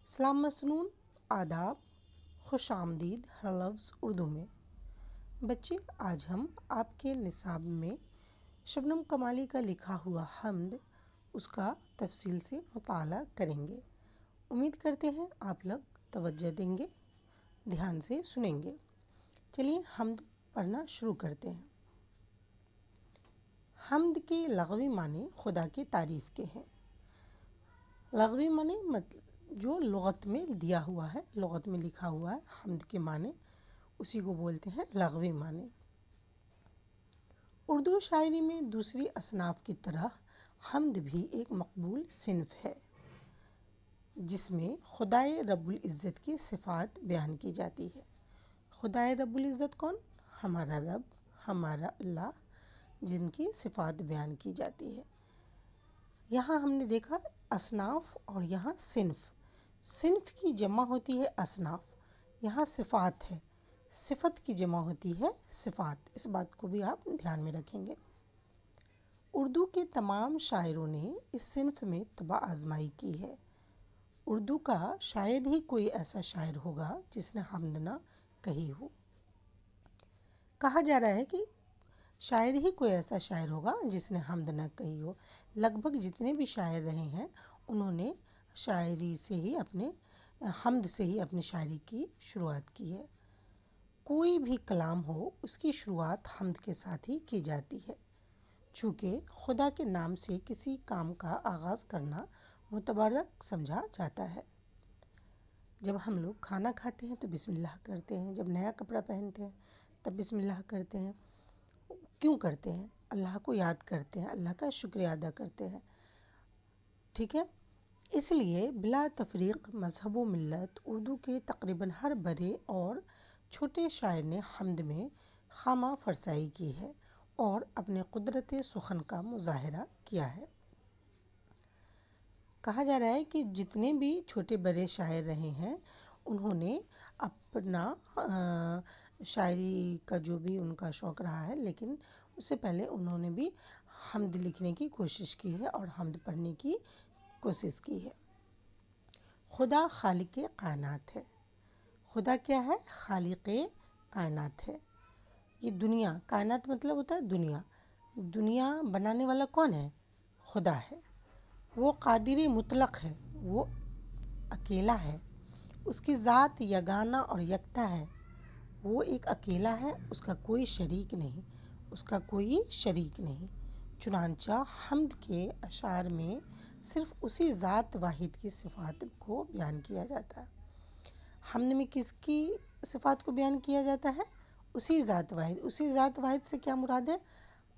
سلام مسنون، آداب، خوش آمدید ہر لفظ اردو میں۔ بچے، آج ہم آپ کے نصاب میں شبنم کمالی کا لکھا ہوا حمد، اس کا تفصیل سے مطالعہ کریں گے۔ امید کرتے ہیں آپ لوگ توجہ دیں گے، دھیان سے سنیں گے۔ چلیے حمد پڑھنا شروع کرتے ہیں۔ حمد کے لغوی معنی خدا کی تعریف کے ہیں۔ لغوی معنی مطلب جو لغت میں دیا ہوا ہے، لغت میں لکھا ہوا ہے، حمد کے معنی اسی کو بولتے ہیں لغوی معنی۔ اردو شاعری میں دوسری اصناف کی طرح حمد بھی ایک مقبول صنف ہے، جس میں خدائے رب العزت کی صفات بیان کی جاتی ہے۔ خدائے رب العزت کون؟ ہمارا رب، ہمارا اللہ، جن کی صفات بیان کی جاتی ہے۔ یہاں ہم نے دیکھا اصناف اور یہاں صنف۔ صنف کی جمع ہوتی ہے اصناف، یہاں صفات ہے، صفت کی جمع ہوتی ہے صفات۔ اس بات کو بھی آپ دھیان میں رکھیں گے۔ اردو کے تمام شاعروں نے اس صنف میں طبع آزمائی کی ہے۔ اردو کا شاید ہی کوئی ایسا شاعر ہوگا جس نے حمد نہ کہی ہو۔ کہا جا رہا ہے کہ شاید ہی کوئی ایسا شاعر ہوگا جس نے حمد نہ کہی ہو۔ لگ بھگ جتنے بھی شاعر رہے ہیں انہوں نے شاعری سے ہی حمد سے ہی اپنی شاعری کی شروعات کی ہے۔ کوئی بھی کلام ہو، اس کی شروعات حمد کے ساتھ ہی کی جاتی ہے، چونکہ خدا کے نام سے کسی کام کا آغاز کرنا متبرک سمجھا جاتا ہے۔ جب ہم لوگ کھانا کھاتے ہیں تو بسم اللہ کرتے ہیں، جب نیا کپڑا پہنتے ہیں تب بسم اللہ کرتے ہیں۔ کیوں کرتے ہیں؟ اللہ کو یاد کرتے ہیں، اللہ کا شکریہ ادا کرتے ہیں، ٹھیک ہے؟ اس لیے بلا تفریق مذہب و ملت اردو کے تقریباً ہر بڑے اور چھوٹے شاعر نے حمد میں خامہ فرسائی کی ہے اور اپنے قدرت سخن کا مظاہرہ کیا ہے۔ کہا جا رہا ہے کہ جتنے بھی چھوٹے بڑے شاعر رہے ہیں انہوں نے اپنا شاعری کا جو بھی ان کا شوق رہا ہے، لیکن اس سے پہلے انہوں نے بھی حمد لکھنے کی کوشش کی ہے اور حمد پڑھنے کی کوشش کی ہے۔ خدا خالق کائنات ہے۔ خدا کیا ہے؟ خالق کائنات ہے۔ یہ دنیا، کائنات مطلب ہوتا ہے دنیا۔ دنیا بنانے والا کون ہے؟ خدا ہے۔ وہ قادر مطلق ہے، وہ اکیلا ہے، اس کی ذات یگانہ اور یکتا ہے۔ وہ ایک اکیلا ہے، اس کا کوئی شریک نہیں، اس کا کوئی شریک نہیں۔ چنانچہ حمد کے اشعار میں صرف اسی ذات واحد کی صفات کو بیان کیا جاتا ہے۔ حمد میں کس کی صفات کو بیان کیا جاتا ہے؟ اسی ذات واحد۔ اسی ذات واحد سے کیا مراد ہے؟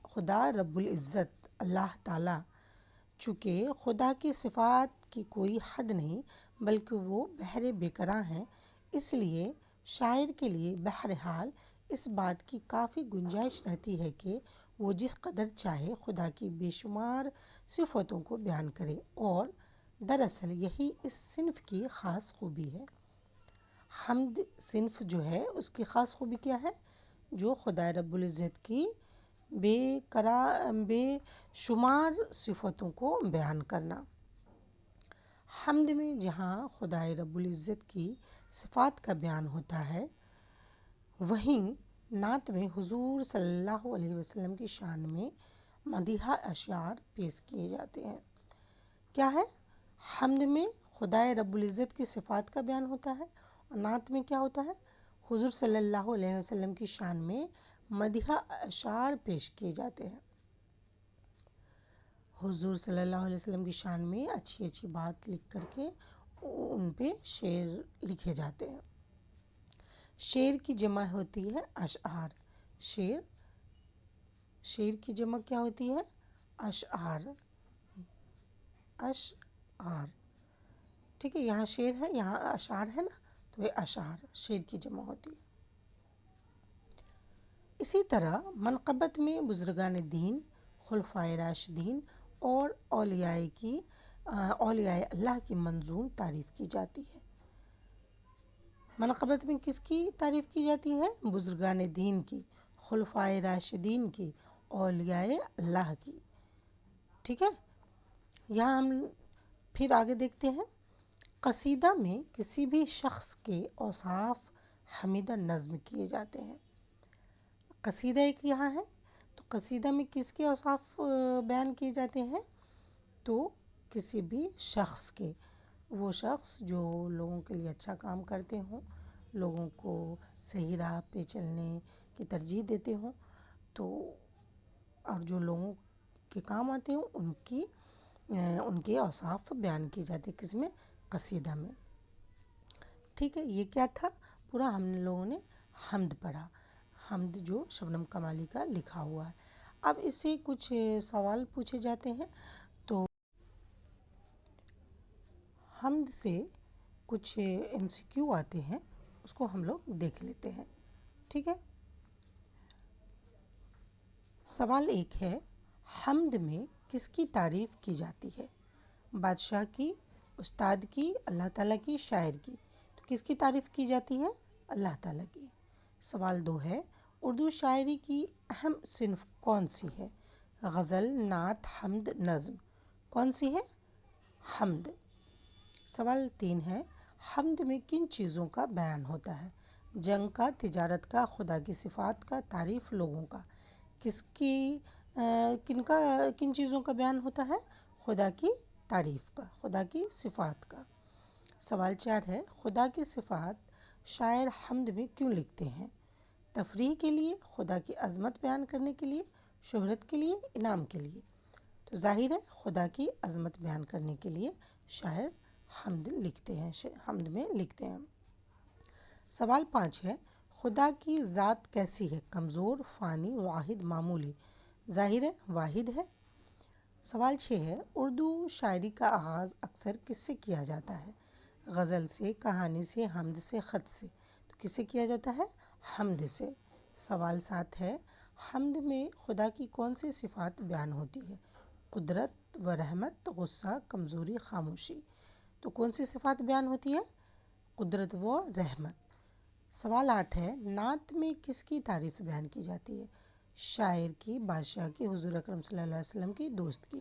خدا رب العزت، اللہ تعالیٰ۔ چونکہ خدا کی صفات کی کوئی حد نہیں بلکہ وہ بحر بے کراں ہیں، اس لیے شاعر کے لیے بہرحال اس بات کی کافی گنجائش رہتی ہے کہ وہ جس قدر چاہے خدا کی بے شمار صفتوں کو بیان کرے، اور دراصل یہی اس صنف کی خاص خوبی ہے۔ حمد صنف جو ہے اس کی خاص خوبی کیا ہے؟ جو خدا رب العزت کی بے شمار صفتوں کو بیان کرنا۔ حمد میں جہاں خدا رب العزت کی صفات کا بیان ہوتا ہے، وہیں نعت میں حضور صلی اللہ علیہ وسلم کی شان میں مدیحہ اشعار پیش کیے جاتے ہیں۔ کیا ہے؟ حمد میں خدا رب العزت کی صفات کا بیان ہوتا ہے اور نعت میں کیا ہوتا ہے؟ حضور صلی اللہ علیہ وسلم کی شان میں مدیحہ اشعار پیش کیے جاتے ہیں۔ حضور صلی اللہ علیہ وسلم کی شان میں اچھی اچھی بات لکھ کر کے ان پہ شعر لکھے جاتے ہیں۔ شعر کی جمع ہوتی ہے اشعار۔ شعر کی جمع کیا ہوتی ہے؟ اشعار۔ ٹھیک ہے، یہاں شعر ہے، یہاں اشعار ہے نا، تو یہ اشعار شعر کی جمع ہوتی ہے۔ اسی طرح منقبت میں بزرگان دین، خلفائے راشدین اور اولیاء اللہ کی منظوم تعریف کی جاتی ہے۔ منقبت میں کس کی تعریف کی جاتی ہے؟ بزرگان دین کی، خلفائے راشدین کی، اولیاء اللہ کی، ٹھیک ہے۔ یہاں ہم پھر آگے دیکھتے ہیں قصیدہ میں کسی بھی شخص کے اوصاف حمیدہ نظم کیے جاتے ہیں۔ قصیدہ ایک یہاں ہے، تو قصیدہ میں کس کے اوصاف بیان کیے جاتے ہیں؟ تو کسی بھی شخص کے، وہ شخص جو لوگوں کے لیے اچھا کام کرتے ہوں، لوگوں کو صحیح راہ پہ چلنے کی ترجیح دیتے ہوں، تو اور جو لوگوں کے کام آتے ہوں ان کے اوصاف بیان کیے جاتے ہیں، کس میں؟ قصیدہ میں۔ ٹھیک ہے، یہ کیا تھا؟ پورا ہم لوگوں نے حمد پڑھا، حمد جو شبنم کمالی کا لکھا ہوا ہے۔ اب اس سے کچھ سوال پوچھے جاتے ہیں، تو حمد سے کچھ MCQ آتے ہیں، اس کو ہم لوگ دیکھ لیتے ہیں۔ ٹھیک ہے، سوال ایک ہے، حمد میں کس کی تعریف کی جاتی ہے؟ بادشاہ کی، استاد کی، اللہ تعالیٰ کی، شاعر کی؟ تو کس کی تعریف کی جاتی ہے؟ اللہ تعالیٰ کی۔ سوال دو ہے، اردو شاعری کی اہم صنف کون سی ہے؟ غزل، نعت، حمد، نظم؟ کون سی ہے؟ حمد۔ سوال تین ہے، حمد میں کن چیزوں کا بیان ہوتا ہے؟ جنگ کا، تجارت کا، خدا کی صفات کا، تعریف لوگوں کا؟ کن چیزوں کا بیان ہوتا ہے؟ خدا کی تعریف کا، خدا کی صفات کا۔ سوال چار ہے، خدا کی صفات شاعر حمد میں کیوں لکھتے ہیں؟ تفریح کے لیے، خدا کی عظمت بیان کرنے کے لیے، شہرت کے لیے، انعام کے لیے؟ تو ظاہر ہے خدا کی عظمت بیان کرنے کے لیے شاعر حمد میں لکھتے ہیں۔ سوال پانچ ہے، خدا کی ذات کیسی ہے؟ کمزور، فانی، واحد، معمولی؟ ظاہر ہے واحد ہے۔ سوال چھ ہے، اردو شاعری کا آغاز اکثر کس سے کیا جاتا ہے؟ غزل سے، کہانی سے، حمد سے، خط سے؟ تو کس سے کیا جاتا ہے؟ حمد سے۔ سوال سات ہے، حمد میں خدا کی کون سی صفات بیان ہوتی ہے؟ قدرت و رحمت، غصہ، کمزوری، خاموشی؟ تو کون سی صفات بیان ہوتی ہے؟ قدرت و رحمت۔ سوال آٹھ ہے، نعت میں کس کی تعریف بیان کی جاتی ہے؟ شاعر کی، بادشاہ کی، حضور اکرم صلی اللہ علیہ وسلم کی، دوست کی؟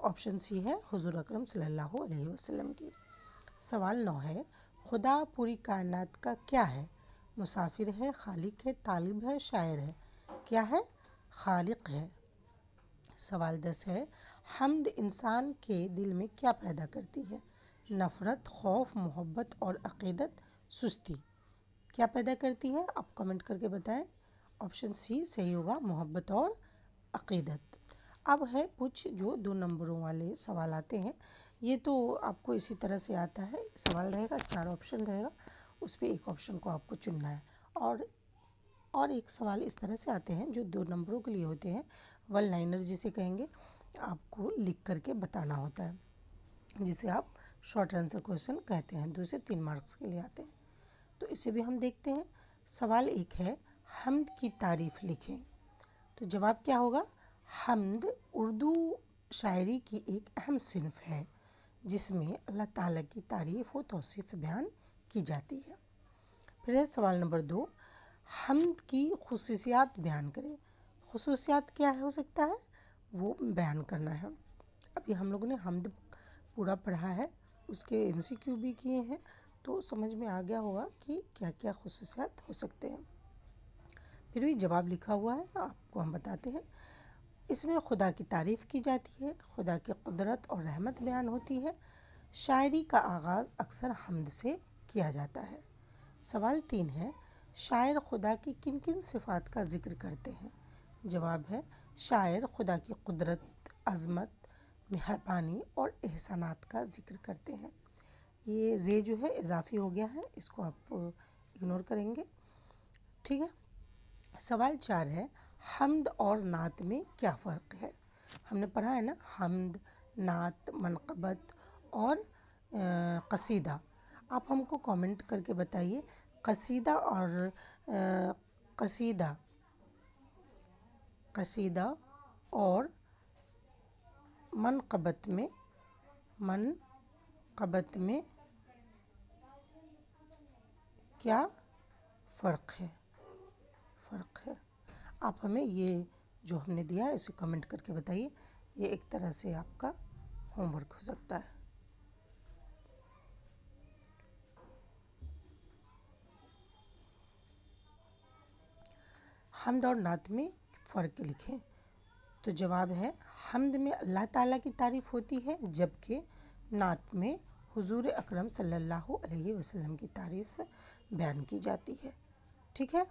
آپشن سی ہے حضور اکرم صلی اللہ علیہ وسلم کی۔ سوال نو ہے، خدا پوری کائنات کا کیا ہے؟ مسافر ہے، خالق ہے، طالب ہے، شاعر ہے؟ کیا ہے؟ خالق ہے۔ سوال 10 ہے، حمد انسان کے دل میں کیا پیدا کرتی ہے؟ نفرت، خوف، محبت اور عقیدت، سستی؟ کیا پیدا کرتی ہے؟ آپ کمنٹ کر کے بتائیں۔ آپشن سی صحیح ہوگا، محبت اور عقیدت۔ اب ہے کچھ جو 2 نمبروں والے سوال آتے ہیں، یہ تو آپ کو اسی طرح سے آتا ہے، سوال رہے گا، 4 آپشن رہے گا، اس پہ ایک آپشن کو آپ کو چننا ہے، اور ایک سوال اس طرح سے آتے ہیں جو 2 نمبروں کے لیے ہوتے ہیں، ون لائنر جسے کہیں گے، آپ کو لکھ کر کے بتانا ہوتا ہے، جسے آپ شارٹ آنسر کویشچن کہتے ہیں، 2 سے 3 مارکس کے لیے آتے ہیں۔ تو اسے بھی ہم دیکھتے ہیں۔ سوال ایک ہے، حمد کی تعریف لکھیں۔ تو جواب کیا ہوگا؟ حمد اردو شاعری کی ایک اہم صنف ہے جس میں اللہ تعالیٰ کی تعریف و توصیف بیان کی جاتی ہے۔ پھر ہے سوال نمبر 2، حمد کی خصوصیات بیان کریں۔ خصوصیات کیا ہو سکتا ہے؟ وہ بیان کرنا ہے۔ ابھی ہم لوگوں نے حمد پورا پڑھا ہے، اس کے MCQ بھی کیے ہیں، تو سمجھ میں آ گیا ہوگا کہ کیا کیا خصوصیات ہو سکتے ہیں۔ پھر بھی جواب لکھا ہوا ہے، آپ کو ہم بتاتے ہیں۔ اس میں خدا کی تعریف کی جاتی ہے، خدا کی قدرت اور رحمت بیان ہوتی ہے، شاعری کا آغاز اکثر حمد سے کیا جاتا ہے۔ سوال 3 ہے، شاعر خدا کی کن کن صفات کا ذکر کرتے ہیں؟ جواب ہے، شاعر خدا کی قدرت، عظمت، مہربانی اور احسانات کا ذکر کرتے ہیں۔ یہ جو ہے اضافی ہو گیا ہے، اس کو آپ اگنور کریں گے۔ ٹھیک ہے، سوال 4 ہے، حمد اور نعت میں کیا فرق ہے؟ ہم نے پڑھا ہے نا، حمد، نعت، منقبت اور قصیدہ۔ آپ ہم کو کامنٹ کر کے بتائیے، قصیدہ اور منقبت میں کیا فرق ہے؟ آپ ہمیں یہ جو ہم نے دیا ہے اسے کمنٹ کر کے بتائیے، یہ ایک طرح سے آپ کا ہوم ورک ہو سکتا ہے۔ حمد اور نعت میں فرق لکھیں۔ تو جواب ہے حمد میں اللہ تعالیٰ کی تعریف ہوتی ہے، جبکہ نعت میں حضور اکرم صلی اللہ علیہ وسلم کی تعریف بیان کی جاتی ہے۔ ٹھیک ہے۔